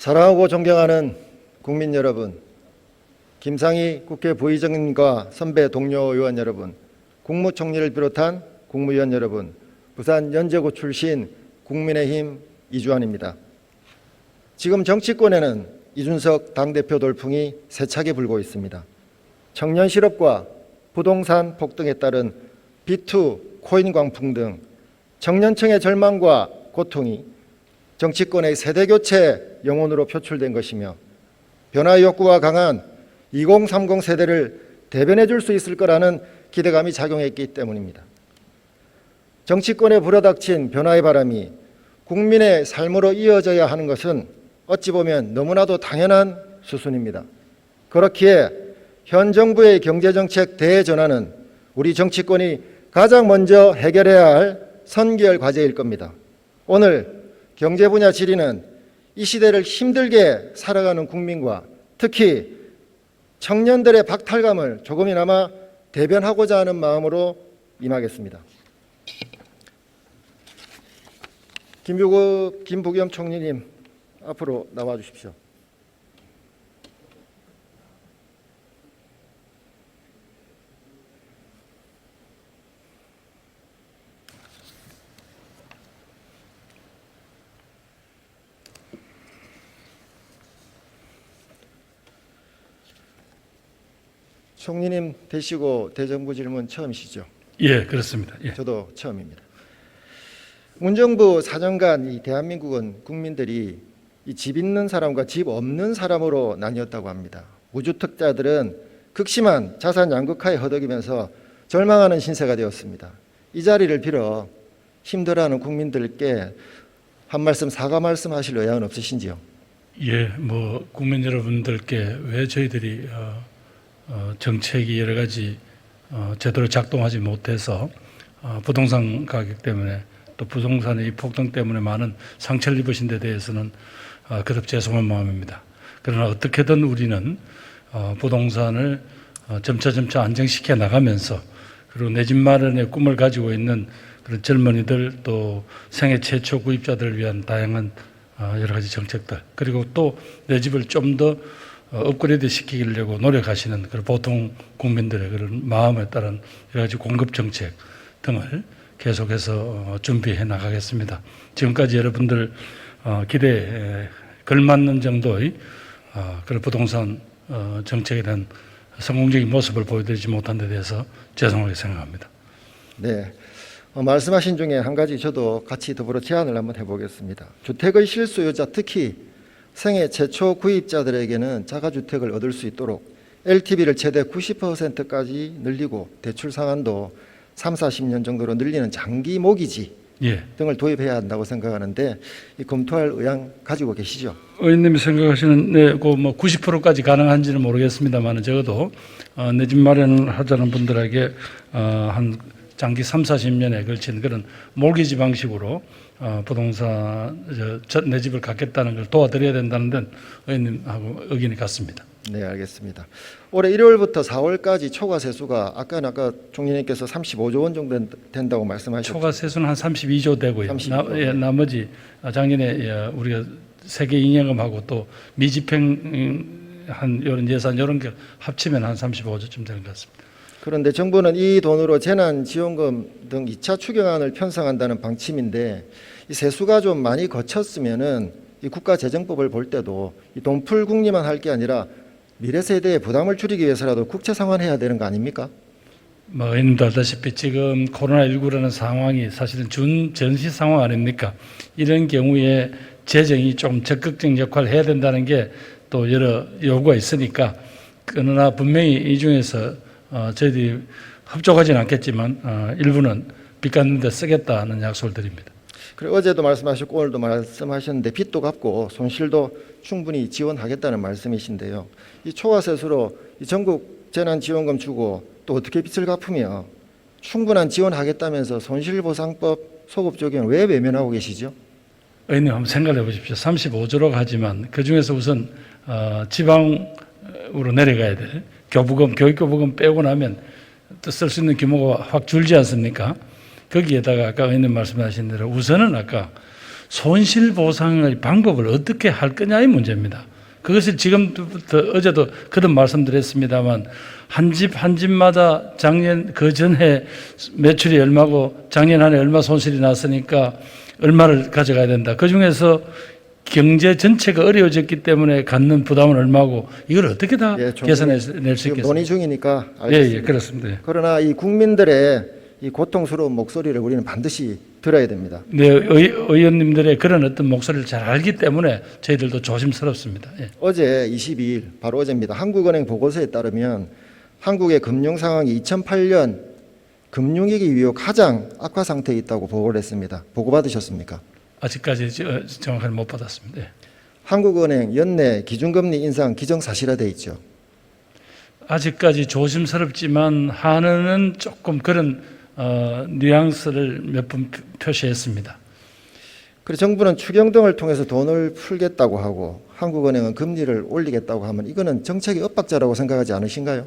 사랑하고 존경하는 국민 여러분, 김상희 국회 부의장님과 선배 동료 의원 여러분, 국무총리를 비롯한 국무위원 여러분, 부산 연제구 출신 국민의힘 이주환입니다. 지금 정치권에는 이준석 당대표 돌풍이 세차게 불고 있습니다. 청년 실업과 부동산 폭등에 따른 비투 코인 광풍 등 청년층의 절망과 고통이 정치권의 세대교체 영혼으로 표출된 것이며 변화 욕구가 강한 2030 세대를 대변해 줄 수 있을 거라는 기대감이 작용했기 때문입니다. 정치권에 불어닥친 변화의 바람이 국민의 삶으로 이어져야 하는 것은 어찌 보면 너무나도 당연한 수순입니다. 그렇기에 현 정부의 경제정책 대전환은 우리 정치권이 가장 먼저 해결해야 할 선결 과제일 겁니다. 오늘 경제 분야 질의는 이 시대를 힘들게 살아가는 국민과 특히 청년들의 박탈감을 조금이나마 대변하고자 하는 마음으로 임하겠습니다. 김부겸 총리님 앞으로 나와 주십시오. 총리님 되시고 대정부 질문 처음이시죠? 예, 그렇습니다. 예. 저도 처음입니다. 문정부 4년간 이 대한민국은 국민들이 이 집 있는 사람과 집 없는 사람으로 나뉘었다고 합니다. 무주택자들은 극심한 자산 양극화에 허덕이면서 절망하는 신세가 되었습니다. 이 자리를 빌어 힘들어하는 국민들께 한 말씀 사과 말씀하실 의향은 없으신지요? 예, 국민 여러분들께 왜 저희들이 정책이 여러 가지 제대로 작동하지 못해서 부동산 가격 때문에 또 부동산의 폭등 때문에 많은 상처를 입으신 데 대해서는 거듭 죄송한 마음입니다. 그러나 어떻게든 우리는 부동산을 점차 안정시켜 나가면서 그리고 내 집 마련의 꿈을 가지고 있는 그런 젊은이들 또 생애 최초 구입자들을 위한 다양한 여러 가지 정책들 그리고 또 내 집을 좀 더 업그레이드 시키려고 노력하시는 그런 보통 국민들의 그런 마음에 따른 여러 가지 공급 정책 등을 계속해서 준비해 나가겠습니다. 지금까지 여러분들 기대에 걸맞는 정도의 그런 부동산 정책에 대한 성공적인 모습을 보여드리지 못한 데 대해서 죄송하게 생각합니다. 네, 말씀하신 중에 한 가지 저도 같이 더불어 제안을 한번 해보겠습니다. 주택의 실소유자 특히 생애 최초 구입자들에게는 자가주택을 얻을 수 있도록 LTV를 최대 90%까지 늘리고 대출 상한도 30-40년 정도로 늘리는 장기 모기지 등을 도입해야 한다고 생각하는데 이 검토할 의향 가지고 계시죠? 의원님이 생각하시는 90%까지 가능한지는 모르겠습니다만 적어도 내 집 마련을 하자는 분들에게 한 장기 30-40년에 걸친 그런 몰기지 방식으로 부동산 내 집을 갖겠다는 걸 도와드려야 된다는 데는 의원님하고 의견이 같습니다. 네, 알겠습니다. 올해 1월부터 4월까지 초과 세수가 아까 총리님께서 35조 원 정도 된다고 말씀하셨죠. 초과 세수는 한 32조 되고요. 32조. 나머지 작년에 우리가 세계 잉여금하고 또 미집행 한 이런 예산 이런 게 합치면 한 35조쯤 되는 것 같습니다. 그런데 정부는 이 돈으로 재난지원금 등 2차 추경안을 편성한다는 방침인데 이 세수가 좀 많이 거쳤으면은 이 국가재정법을 볼 때도 이 돈풀 국리만 할 게 아니라 미래 세대의 부담을 줄이기 위해서라도 국채 상환해야 되는 거 아닙니까? 의원님도 알다시피 지금 코로나19라는 상황이 사실은 전시 상황 아닙니까? 이런 경우에 재정이 좀 적극적 역할을 해야 된다는 게 또 여러 요구가 있으니까 그러나 분명히 이 중에서 저희들이 흡족하지는 않겠지만 일부는 빚 갚는 데 쓰겠다는 약속을 드립니다. 그리고 어제도 말씀하셨고 오늘도 말씀하셨는데 빚도 갚고 손실도 충분히 지원하겠다는 말씀이신데요. 이 초과 세수로 이 전국 재난지원금 주고 또 어떻게 빚을 갚으며 충분한 지원하겠다면서 손실보상법 소급 적용을 왜 외면하고 계시죠? 의원님 한번 생각해 보십시오. 35조라고 하지만 그중에서 우선 지방으로 내려가야 될 교부금, 교육교부금 빼고 나면 또 쓸 수 있는 규모가 확 줄지 않습니까? 거기에다가 아까 의원님 말씀하신 대로 우선은 아까 손실 보상의 방법을 어떻게 할 거냐의 문제입니다. 그것을 지금부터 어제도 그런 말씀드렸습니다만 한 집 한 집마다 작년 그 전해 매출이 얼마고 작년 한 해 얼마 손실이 났으니까 얼마를 가져가야 된다. 그 중에서 경제 전체가 어려워졌기 때문에 갖는 부담은 얼마고 이걸 어떻게 다 계산해낼 수 지금 있겠습니까? 논의 중이니까 예, 알겠습니다. 예, 그렇습니다. 예. 그러나 이 국민들의 이 고통스러운 목소리를 우리는 반드시 들어야 됩니다. 네, 의원님들의 그런 어떤 목소리를 잘 알기 때문에 저희들도 조심스럽습니다. 예. 어제 22일 바로 어제입니다. 한국은행 보고서에 따르면 한국의 금융 상황이 2008년 금융위기 이후 가장 악화 상태에 있다고 보고를 했습니다. 보고 받으셨습니까? 아직까지 정확하게 못 받았습니다. 예. 한국은행 연내 기준금리 인상 기정사실화돼 있죠. 아직까지 조심스럽지만 한은은 조금 그런 뉘앙스를 몇 번 표시했습니다. 그래서 정부는 추경등을 통해서 돈을 풀겠다고 하고 한국은행은 금리를 올리겠다고 하면 이거는 정책의 엇박자라고 생각하지 않으신가요?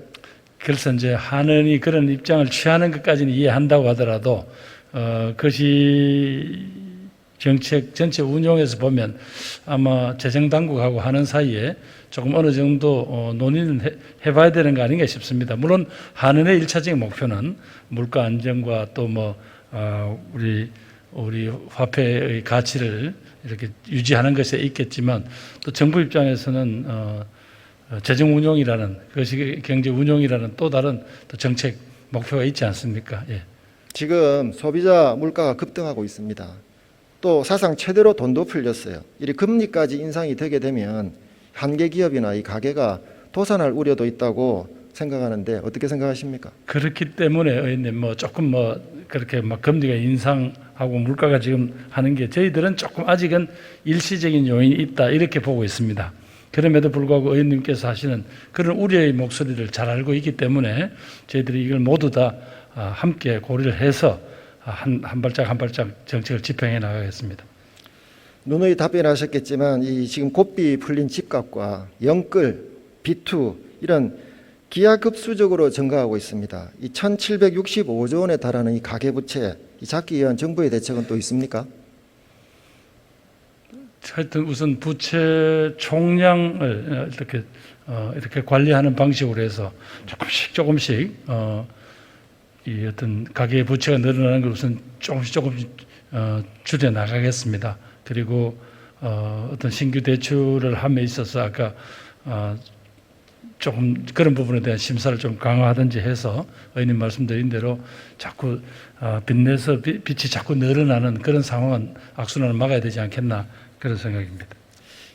그래서 이제 한은이 그런 입장을 취하는 것까지는 이해한다고 하더라도 그것이 정책 전체 운용에서 보면 아마 재정당국하고 하는 사이에 조금 어느 정도 논의는 해봐야 되는 거 아닌가 싶습니다. 물론 한은의 일차적인 목표는 물가 안정과 또 뭐 우리 화폐의 가치를 이렇게 유지하는 것에 있겠지만 또 정부 입장에서는 재정 운용이라는 그것이 경제 운용이라는 또 다른 또 정책 목표가 있지 않습니까? 예. 지금 소비자 물가가 급등하고 있습니다. 또 사상 최대로 돈도 풀렸어요. 이 금리까지 인상이 되게 되면 한계 기업이나 이 가게가 도산할 우려도 있다고 생각하는데 어떻게 생각하십니까? 그렇기 때문에 의원님 뭐 조금 뭐 그렇게 막 금리가 인상하고 물가가 지금 하는 게 저희들은 조금 아직은 일시적인 요인이 있다 이렇게 보고 있습니다. 그럼에도 불구하고 의원님께서 하시는 그런 우려의 목소리를 잘 알고 있기 때문에 저희들이 이걸 모두 다 함께 고려를 해서 한 발짝 한 발짝 정책을 집행해 나가겠습니다. 누누이 답변하셨겠지만 이 지금 고삐 풀린 집값과 영끌, 비투 이런 기하급수적으로 증가하고 있습니다. 이 1,765조 원에 달하는 이 가계부채 이 잡기 위한 정부의 대책은 또 있습니까? 하여튼 우선 부채 총량을 이렇게 관리하는 방식으로 해서 조금씩 이 어떤 가계 부채가 늘어나는 걸 우선 조금씩 줄여 나가겠습니다. 그리고 어떤 신규 대출을 함에 있어서 아까 조금 그런 부분에 대한 심사를 좀 강화하든지 해서 의원님 말씀드린 대로 자꾸 빚내서 빚이 자꾸 늘어나는 그런 상황은 악순환을 막아야 되지 않겠나 그런 생각입니다.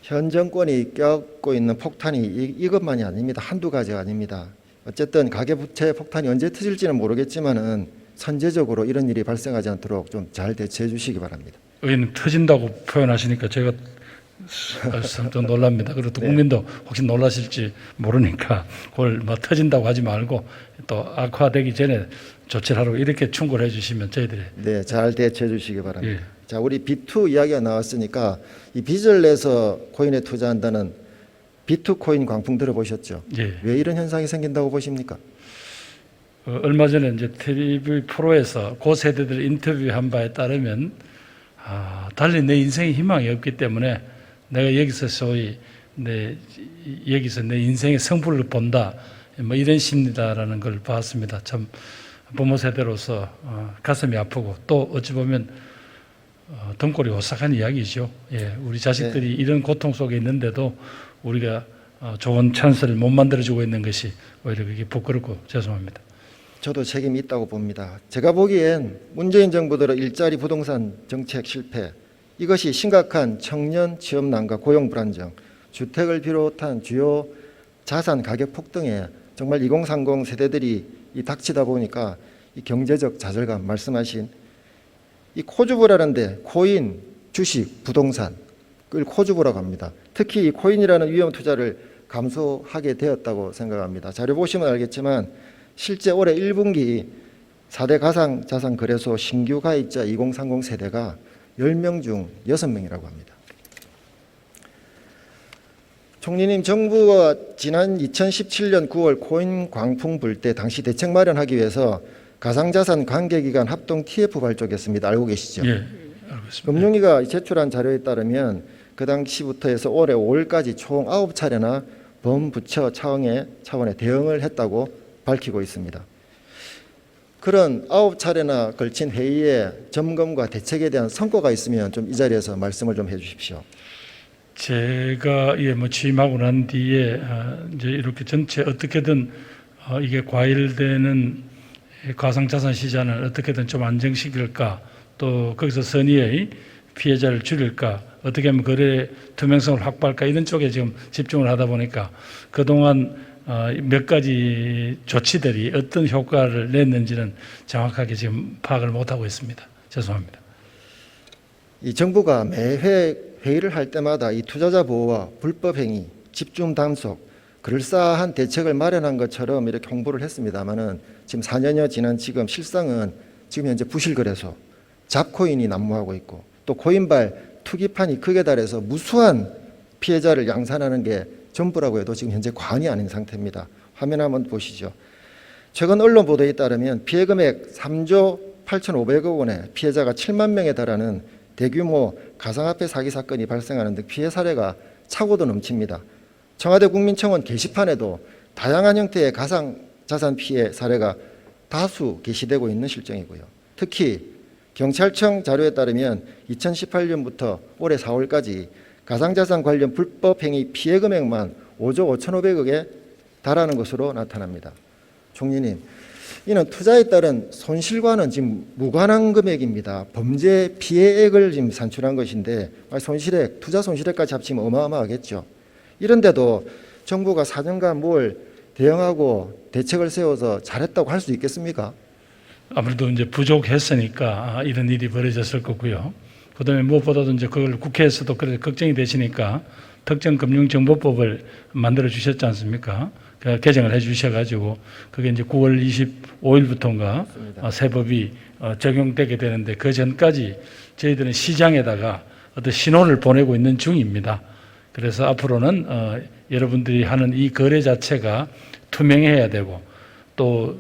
현 정권이 겪고 있는 폭탄이 이것만이 아닙니다. 한두 가지가 아닙니다. 어쨌든 가계부채 폭탄이 언제 터질지는 모르겠지만은 선제적으로 이런 일이 발생하지 않도록 좀 잘 대처해 주시기 바랍니다. 의원님 터진다고 표현하시니까 제가 좀 놀랍니다. 그리고 또 국민도 혹시 놀라실지 모르니까 그걸 뭐 터진다고 하지 말고 또 악화되기 전에 조치를 하라고 이렇게 충고를 해주시면 저희들이 네, 잘 대처해 주시기 바랍니다. 예. 자, 우리 비투 이야기가 나왔으니까 이 빚을 내서 코인에 투자한다는 비트코인 광풍 들어보셨죠? 예. 왜 이런 현상이 생긴다고 보십니까? 얼마 전에 이제 TV 프로에서 고 세대들 인터뷰한 바에 따르면 달리 내 인생에 희망이 없기 때문에 내가 여기서 소위 여기서 내 인생의 성불을 본다 뭐 이런 심리다라는 걸 봤습니다. 참 부모 세대로서 가슴이 아프고 또 어찌 보면 등골이 오싹한 이야기죠. 예, 우리 자식들이 이런 고통 속에 있는데도 우리가 좋은 찬스를 못 만들어주고 있는 것이 오히려 그게 부끄럽고 죄송합니다. 저도 책임이 있다고 봅니다. 제가 보기엔 문재인 정부 들어 일자리 부동산 정책 실패, 이것이 심각한 청년 취업난과 고용 불안정, 주택을 비롯한 주요 자산 가격 폭등에 정말 2030 세대들이 닥치다 보니까 이 경제적 좌절감 말씀하신 이 코주부라는데 코인, 주식, 부동산 그걸 코주부라고 합니다. 특히 이 코인이라는 위험 투자를 감소하게 되었다고 생각합니다. 자료 보시면 알겠지만 실제 올해 1분기 4대 가상자산 거래소 신규 가입자 2030 세대가 10명 중 6명이라고 합니다. 총리님, 정부가 지난 2017년 9월 코인 광풍 불 때 당시 대책 마련하기 위해서 가상자산 관계기관 합동 TF 발족했습니다. 알고 계시죠? 예, 알고 있습니다. 금융위가 제출한 자료에 따르면 그 당시부터 해서 올해 5월까지 총 9차례나 범부처 차원의 대응을 했다고 밝히고 있습니다. 그런 9차례나 걸친 회의의 점검과 대책에 대한 성과가 있으면 좀 이 자리에서 말씀을 좀 해주십시오. 제가 취임하고 난 뒤에 이제 이렇게 전체 어떻게든 이게 과열되는 가상자산 시장을 어떻게든 좀 안정시킬까, 또 거기서 선의의 피해자를 줄일까, 어떻게 하면 거래 투명성을 확보할까, 이런 쪽에 지금 집중을 하다 보니까 그동안 몇 가지 조치들이 어떤 효과를 냈는지는 정확하게 지금 파악을 못하고 있습니다. 죄송합니다. 이 정부가 매회 회의를 할 때마다 이 투자자 보호와 불법 행위, 집중 단속, 그럴싸한 대책을 마련한 것처럼 이렇게 홍보를 했습니다마는 지금 4년여 지난 지금 실상은 지금 현재 부실거래소, 잡코인이 난무하고 있고 또 코인발 투기판이 크게 달해서 무수한 피해자를 양산하는 게 전부라고 해도 지금 현재 과언이 아닌 상태입니다. 화면 한번 보시죠. 최근 언론 보도에 따르면 피해 금액 3조 8,500억 원의 피해자가 7만 명에 달하는 대규모 가상화폐 사기 사건이 발생하는 등 피해 사례가 차고도 넘칩니다. 청와대 국민청원 게시판에도 다양한 형태의 가상자산 피해 사례가 다수 게시되고 있는 실정이고요. 특히 경찰청 자료에 따르면 2018년부터 올해 4월까지 가상자산 관련 불법 행위 피해 금액만 5조 5,500억에 달하는 것으로 나타납니다. 총리님, 이는 투자에 따른 손실과는 지금 무관한 금액입니다. 범죄 피해액을 지금 산출한 것인데 손실액, 투자 손실액까지 합치면 어마어마하겠죠. 이런데도 정부가 4년간 뭘 대응하고 대책을 세워서 잘했다고 할 수 있겠습니까? 아무래도 이제 부족했으니까 이런 일이 벌어졌을 거고요. 그다음에 무엇보다도 이제 그걸 국회에서도 그래 걱정이 되시니까 특정금융정보법을 만들어 주셨지 않습니까? 개정을 해주셔가지고 그게 이제 9월 25일부터인가 새 법이 적용되게 되는데 그 전까지 저희들은 시장에다가 어떤 신호를 보내고 있는 중입니다. 그래서 앞으로는 여러분들이 하는 이 거래 자체가 투명해야 되고 또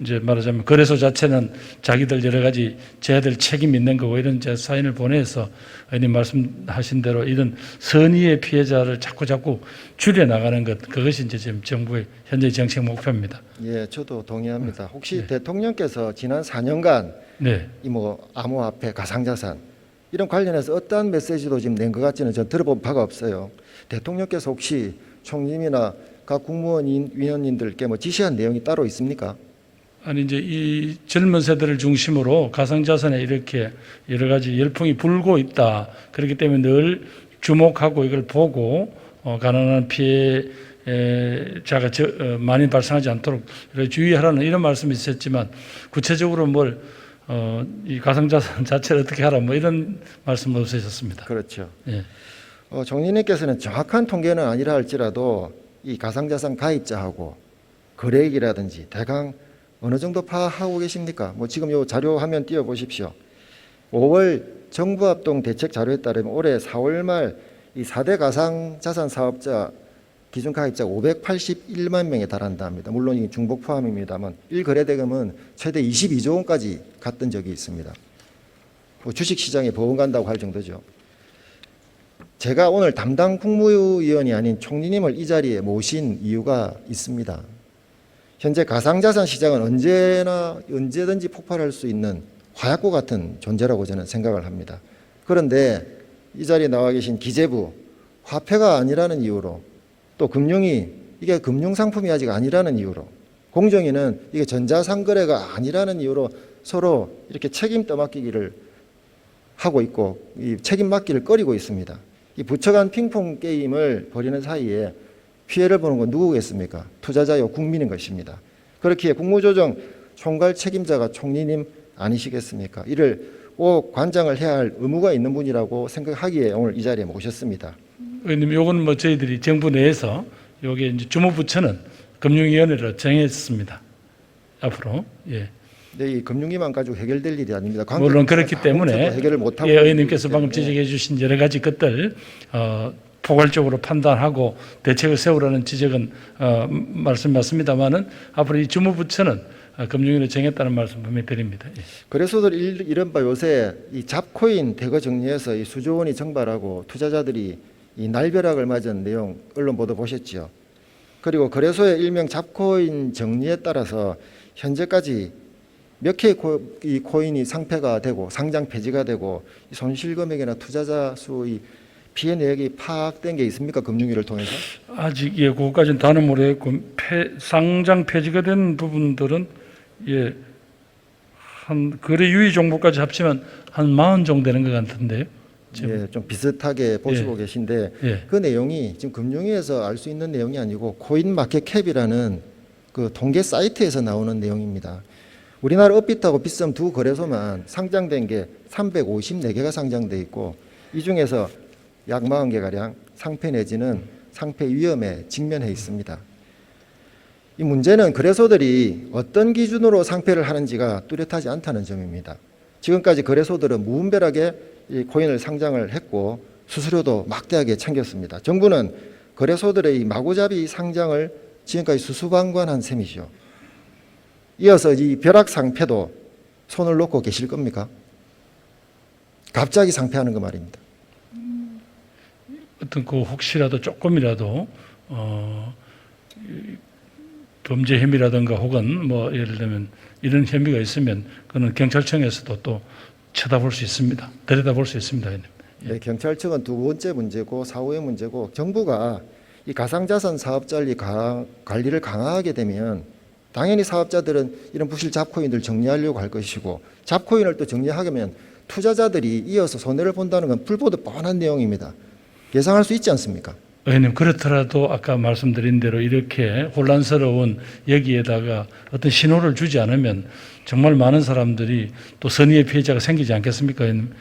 이제 말하자면 거래소 자체는 자기들 여러 가지 제야될 책임이 있는 거고 이런 제 사인을 보내서 의원님 말씀하신 대로 이런 선의의 피해자를 자꾸 줄여 나가는 것, 그것이 이제 지금 정부의 현재 정책 목표입니다. 예, 저도 동의합니다. 혹시 대통령께서 지난 4년간 네. 이 암호화폐, 가상자산 이런 관련해서 어떠한 메시지도 지금 낸 것 같지는 전 들어본 바가 없어요. 대통령께서 혹시 총리님이나 각 국무원 위원님들께 지시한 내용이 따로 있습니까? 아니 이제 이 젊은 세대를 중심으로 가상자산에 이렇게 여러 가지 열풍이 불고 있다. 그렇기 때문에 늘 주목하고 이걸 보고 가난한 피해자가 많이 발생하지 않도록 주의하라는 이런 말씀이 있었지만 구체적으로 이 가상자산 자체를 어떻게 하라 이런 말씀은 없으셨습니다. 그렇죠. 예. 총리님께서는 정확한 통계는 아니라 할지라도 이 가상자산 가입자하고 거래액이라든지 대강 어느 정도 파악하고 계십니까? 지금 요 자료 화면 띄워보십시오. 5월 정부합동 대책 자료에 따르면 올해 4월 말 이 4대 가상자산 사업자 기준 가입자가 581만 명에 달한다 합니다. 물론 이 중복 포함입니다만 1거래 대금은 최대 22조 원까지 갔던 적이 있습니다. 주식시장에 버금 간다고 할 정도죠. 제가 오늘 담당 국무위원이 아닌 총리님을 이 자리에 모신 이유가 있습니다. 현재 가상자산 시장은 언제든지 폭발할 수 있는 화약고 같은 존재라고 저는 생각을 합니다. 그런데 이 자리에 나와 계신 기재부, 화폐가 아니라는 이유로 또 금융위, 이게 금융상품이 아직 아니라는 이유로 공정위는 이게 전자상거래가 아니라는 이유로 서로 이렇게 책임 떠맡기기를 하고 있고 이 책임 맡기를 꺼리고 있습니다. 이 부처 간 핑퐁 게임을 벌이는 사이에 피해를 보는 건 누구겠습니까? 투자자요, 국민인 것입니다. 그렇기에 국무조정 총괄 책임자가 총리님 아니시겠습니까? 이를 꼭 관장을 해야 할 의무가 있는 분이라고 생각하기에 오늘 이 자리에 모셨습니다. 의원님, 요건 저희들이 정부 내에서 요게 이제 주무부처는 금융위원회로 정했습니다. 앞으로. 예. 네, 이 금융위만 가지고 해결될 일이 아닙니다. 물론 그렇기 때문에 해결을 못하고 의원님께서 방금 지적해 주신 여러 가지 것들 포괄적으로 판단하고 대책을 세우라는 지적은 말씀 맞습니다만은 앞으로 이 주무부처는 금융위를 정했다는 말씀 분명히 드립니다. 예. 그래서들 이른바 요새 이 잡코인 대거 정리해서 이 수조 원이 증발하고 투자자들이 이 날벼락을 맞은 내용 언론 보도 보셨죠. 그리고 거래소의 일명 잡코인 정리에 따라서 현재까지 몇 개의 이 코인이 상폐가 되고 상장 폐지가 되고 손실 금액이나 투자자 수의 피해 내역이 파악된 게 있습니까? 금융위를 통해서? 아직 예, 그것까지는 다는 모르겠고 상장 폐지가 된 부분들은 예, 한 거래 유의 정보까지 합치면 한 40 정도 되는 것 같은데요. 예, 좀 비슷하게 보시고 계신데 예. 그 내용이 지금 금융위에서 알 수 있는 내용이 아니고 코인마켓캡이라는 그 통계 사이트에서 나오는 내용입니다. 우리나라 업비트하고 비썸 두 거래소만 상장된 게 354개가 상장돼 있고 이 중에서 약 40개가량 상폐 내지는 상폐 위험에 직면해 있습니다. 이 문제는 거래소들이 어떤 기준으로 상폐를 하는지가 뚜렷하지 않다는 점입니다. 지금까지 거래소들은 무분별하게 이 코인을 상장을 했고 수수료도 막대하게 챙겼습니다. 정부는 거래소들의 이 마구잡이 상장을 지금까지 수수방관한 셈이죠. 이어서 이 벼락 상폐도 손을 놓고 계실 겁니까? 갑자기 상폐하는 거 말입니다. 어떤 그 혹시라도 조금이라도 범죄 혐의라든가 혹은 뭐 예를 들면 이런 혐의가 있으면 그는 경찰청에서도 또 쳐다볼 수 있습니다. 들여다볼 수 있습니다. 네, 경찰청은 두 번째 문제고 사후의 문제고 정부가 이 가상자산 사업자의 관리를 강화하게 되면 당연히 사업자들은 이런 부실 잡코인들 정리하려고 할 것이고 잡코인을 또 정리하려면 투자자들이 이어서 손해를 본다는 건 불보듯 뻔한 내용입니다. 예상할 수 있지 않습니까? 의원님 그렇더라도 아까 말씀드린 대로 이렇게 혼란스러운 여기에다가 어떤 신호를 주지 않으면 정말 많은 사람들이 또 선의의 피해자가 생기지 않겠습니까? 의원님?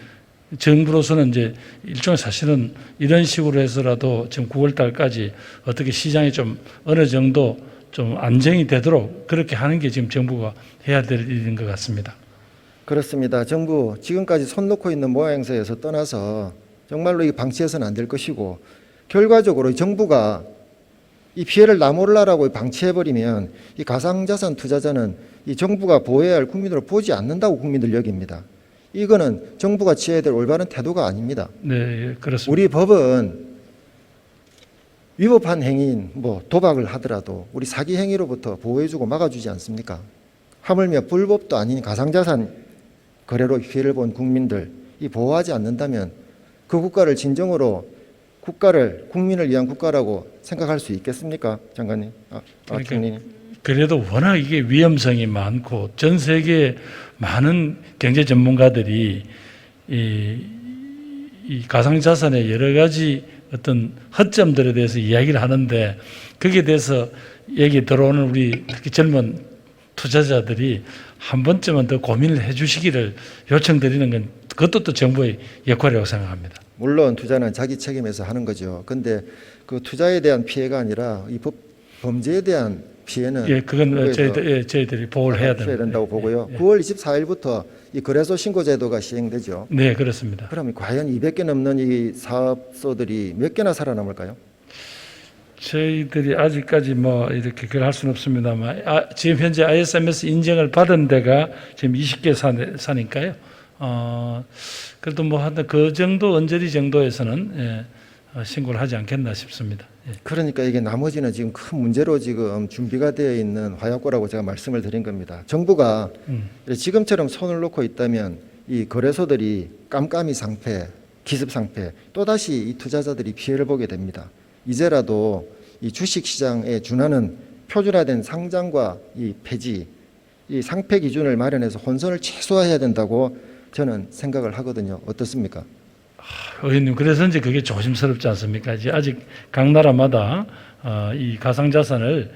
정부로서는 이제 일종의 사실은 이런 식으로 해서라도 지금 9월 달까지 어떻게 시장이 좀 어느 정도 좀 안정이 되도록 그렇게 하는 게 지금 정부가 해야 될 일인 것 같습니다. 그렇습니다. 정부 지금까지 손 놓고 있는 모양새에서 떠나서 정말로 이 방치해서는 안 될 것이고 결과적으로 정부가 이 피해를 나 몰라라고 방치해버리면 이 가상자산 투자자는 이 정부가 보호해야 할 국민으로 보지 않는다고 국민들 여깁니다. 이거는 정부가 취해야 될 올바른 태도가 아닙니다. 네, 예, 그렇습니다. 우리 법은 위법한 행위인 뭐 도박을 하더라도 우리 사기 행위로부터 보호해주고 막아주지 않습니까? 하물며 불법도 아닌 가상자산 거래로 피해를 본 국민들 이 보호하지 않는다면 그 국가를 진정으로 국민을 위한 국가라고 생각할 수 있겠습니까, 장관님? 총리님. 그래도 워낙 이게 위험성이 많고 전 세계 많은 경제 전문가들이 이 가상자산의 여러 가지 어떤 허점들에 대해서 이야기를 하는데 거기에 대해서 얘기 들어오는 우리 특히 젊은 투자자들이 한 번쯤은 더 고민을 해 주시기를 요청드리는 건 그것도 또 정부의 역할이라고 생각합니다. 물론 투자는 자기 책임에서 하는 거죠. 근데 그 투자에 대한 피해가 아니라 이 범죄에 대한 피해는 예, 그건 저희들이 보호를 해야 된다고 보고요. 예. 9월 24일부터 이 거래소 신고 제도가 시행되죠. 네, 그렇습니다. 그럼 과연 200개 넘는 이 사업소들이 몇 개나 살아남을까요? 저희들이 아직까지 뭐 이렇게 그걸 할 수는 없습니다만 지금 현재 ISMS 인증을 받은 데가 지금 20개 사니까요. 그래도 뭐 한 그 정도 언저리 정도에서는 신고를 하지 않겠나 싶습니다. 예. 그러니까 이게 나머지는 지금 큰 문제로 지금 준비가 되어 있는 화약고라고 제가 말씀을 드린 겁니다. 정부가 지금처럼 손을 놓고 있다면 이 거래소들이 깜깜이 상폐, 기습 상폐, 또다시 이 투자자들이 피해를 보게 됩니다. 이제라도 이 주식시장에 준하는 표준화된 상장과 이 폐지, 이 상폐 기준을 마련해서 혼선을 최소화해야 된다고 저는 생각을 하거든요. 어떻습니까? 의원님, 그래서 이제 그게 조심스럽지 않습니까? 이제 아직 각 나라마다 이 가상자산을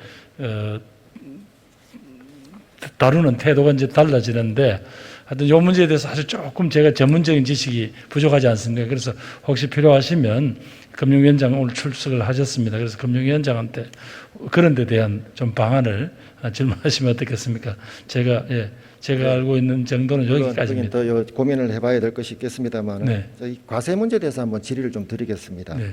다루는 태도가 이제 달라지는데 하여튼 이 문제에 대해서 사실 조금 제가 전문적인 지식이 부족하지 않습니까? 그래서 혹시 필요하시면 금융위원장 오늘 출석을 하셨습니다. 그래서 금융위원장한테 그런 데 대한 좀 방안을 질문하시면 어떻겠습니까? 제가 알고 있는 정도는 여기까지입니다. 더 고민을 해봐야 될 것이 있겠습니다만 네. 과세 문제에 대해서 한번 질의를 좀 드리겠습니다. 네.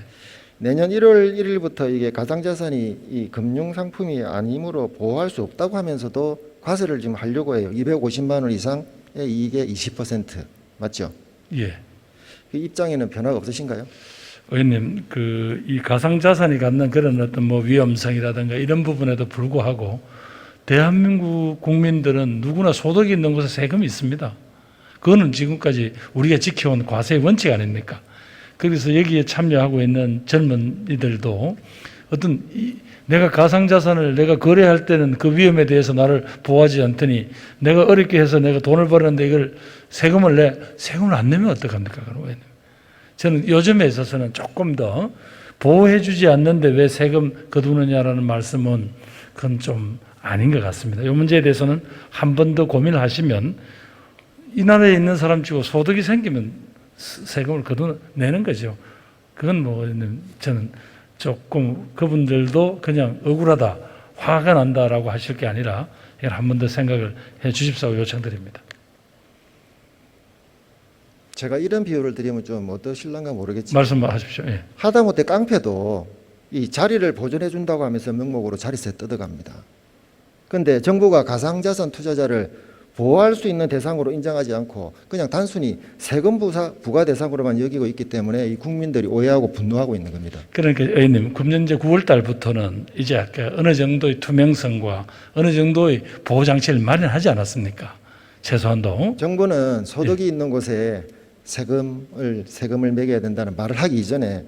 내년 1월 1일부터 이게 가상자산이 이 금융상품이 아니므로 보호할 수 없다고 하면서도 과세를 지금 하려고 해요. 250만 원 이상의 이익의 20% 맞죠? 예. 그 입장에는 변화가 없으신가요? 의원님, 이 가상자산이 갖는 그런 어떤 뭐 위험성이라든가 이런 부분에도 불구하고 대한민국 국민들은 누구나 소득이 있는 곳에 세금이 있습니다. 그거는 지금까지 우리가 지켜온 과세의 원칙 아닙니까? 그래서 여기에 참여하고 있는 젊은이들도 내가 가상자산을 내가 거래할 때는 그 위험에 대해서 나를 보호하지 않더니 내가 어렵게 해서 내가 돈을 벌었는데 이걸 세금을 안 내면 어떡합니까? 그럼 저는 요즘에 있어서는 조금 더 보호해주지 않는데 왜 세금 거두느냐라는 말씀은 그건 좀 아닌 것 같습니다. 이 문제에 대해서는 한 번 더 고민을 하시면 이 나라에 있는 사람 치고 소득이 생기면 세금을 거둬내는 거죠. 그건 뭐 저는 조금 그분들도 그냥 억울하다, 화가 난다라고 하실 게 아니라 이걸 한 번 더 생각을 해 주십사고 요청드립니다. 제가 이런 비유를 드리면 좀 어떠실란가 모르겠지만 말씀하십시오. 예. 하다못해 깡패도 이 자리를 보존해 준다고 하면서 명목으로 자리세 뜯어갑니다. 그런데 정부가 가상자산 투자자를 보호할 수 있는 대상으로 인정하지 않고 그냥 단순히 세금 부과 대상으로만 여기고 있기 때문에 이 국민들이 오해하고 분노하고 있는 겁니다. 그러니까 의원님, 금년 이제 9월 달부터는 이제 어느 정도의 투명성과 어느 정도의 보호 장치를 마련하지 않았습니까? 최소한도. 정부는 소득이 있는 곳에 세금을 매겨야 된다는 말을 하기 이전에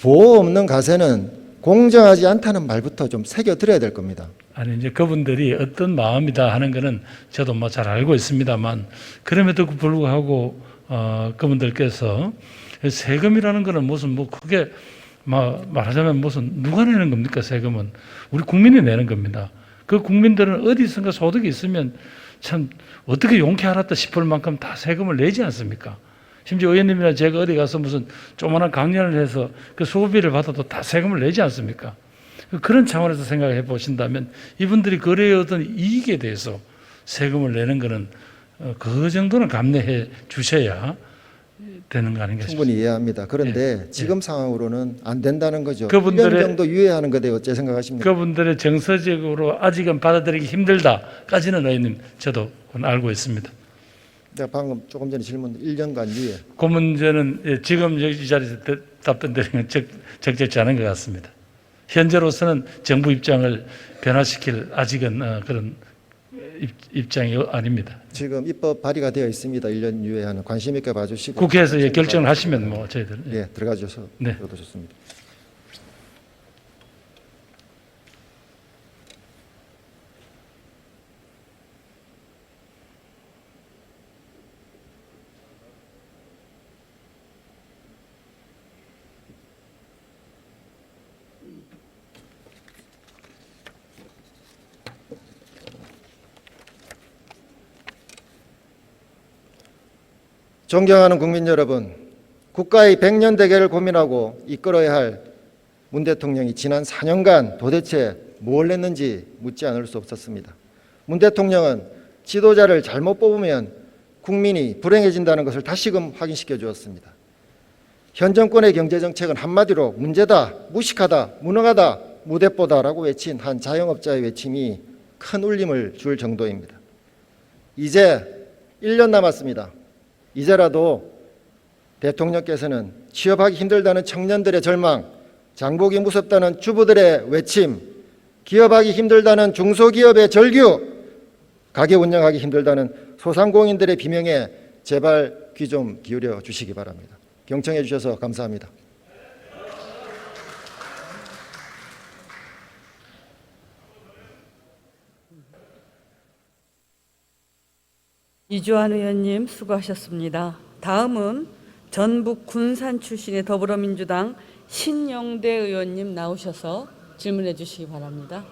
보호 없는 가세는 공정하지 않다는 말부터 좀 새겨들어야 될 겁니다. 아니 이제 그분들이 어떤 마음이다 하는 거는 저도 뭐 잘 알고 있습니다만 그럼에도 불구하고 그분들께서 세금이라는 거는 무슨 뭐 그게 말하자면 무슨 누가 내는 겁니까? 세금은 우리 국민이 내는 겁니다. 그 국민들은 어디선가 소득이 있으면 참 어떻게 용케 알았다 싶을 만큼 다 세금을 내지 않습니까? 심지어 의원님이나 제가 어디 가서 무슨 조그마한 강연을 해서 그 수고비를 받아도 다 세금을 내지 않습니까? 그런 차원에서 생각해 보신다면 이분들이 거래의 어떤 이익에 대해서 세금을 내는 것은 그 정도는 감내해 주셔야 되는 거 아닌가 싶습니다. 충분히 이해합니다. 그런데 예. 지금 상황으로는 안 된다는 거죠. 그분들의- 1년 정도 유예하는 것에 어째 생각하십니까? 그분들의 정서적으로 아직은 받아들이기 힘들다까지는 의원님 저도 알고 있습니다. 제가 방금 조금 전에 질문 1년간 유예. 그 문제는 지금 이 자리에서 답변 드리는 건 적절치 않은 것 같습니다. 현재로서는 정부 입장을 변화시킬 아직은 그런 입장이 아닙니다. 지금 입법 발의가 되어 있습니다. 1년 유예하는 관심 있게 봐주시고 국회에서 결정을 하시면 뭐 저희들은 예, 들어가 주셔서 네. 들어도 좋습니다. 존경하는 국민 여러분, 국가의 100년 대계를 고민하고 이끌어야 할 문 대통령이 지난 4년간 도대체 뭘 했는지 묻지 않을 수 없었습니다. 문 대통령은 지도자를 잘못 뽑으면 국민이 불행해진다는 것을 다시금 확인시켜 주었습니다. 현 정권의 경제정책은 한마디로 문제다, 무식하다, 무능하다, 무대뽀다라고 외친 한 자영업자의 외침이 큰 울림을 줄 정도입니다. 이제 1년 남았습니다. 이제라도 대통령께서는 취업하기 힘들다는 청년들의 절망, 장보기 무섭다는 주부들의 외침, 기업하기 힘들다는 중소기업의 절규, 가게 운영하기 힘들다는 소상공인들의 비명에 제발 귀 좀 기울여 주시기 바랍니다. 경청해 주셔서 감사합니다. 이주환 의원님 수고하셨습니다. 다음은 전북 군산 출신의 더불어민주당 신영대 의원님 나오셔서 질문해 주시기 바랍니다.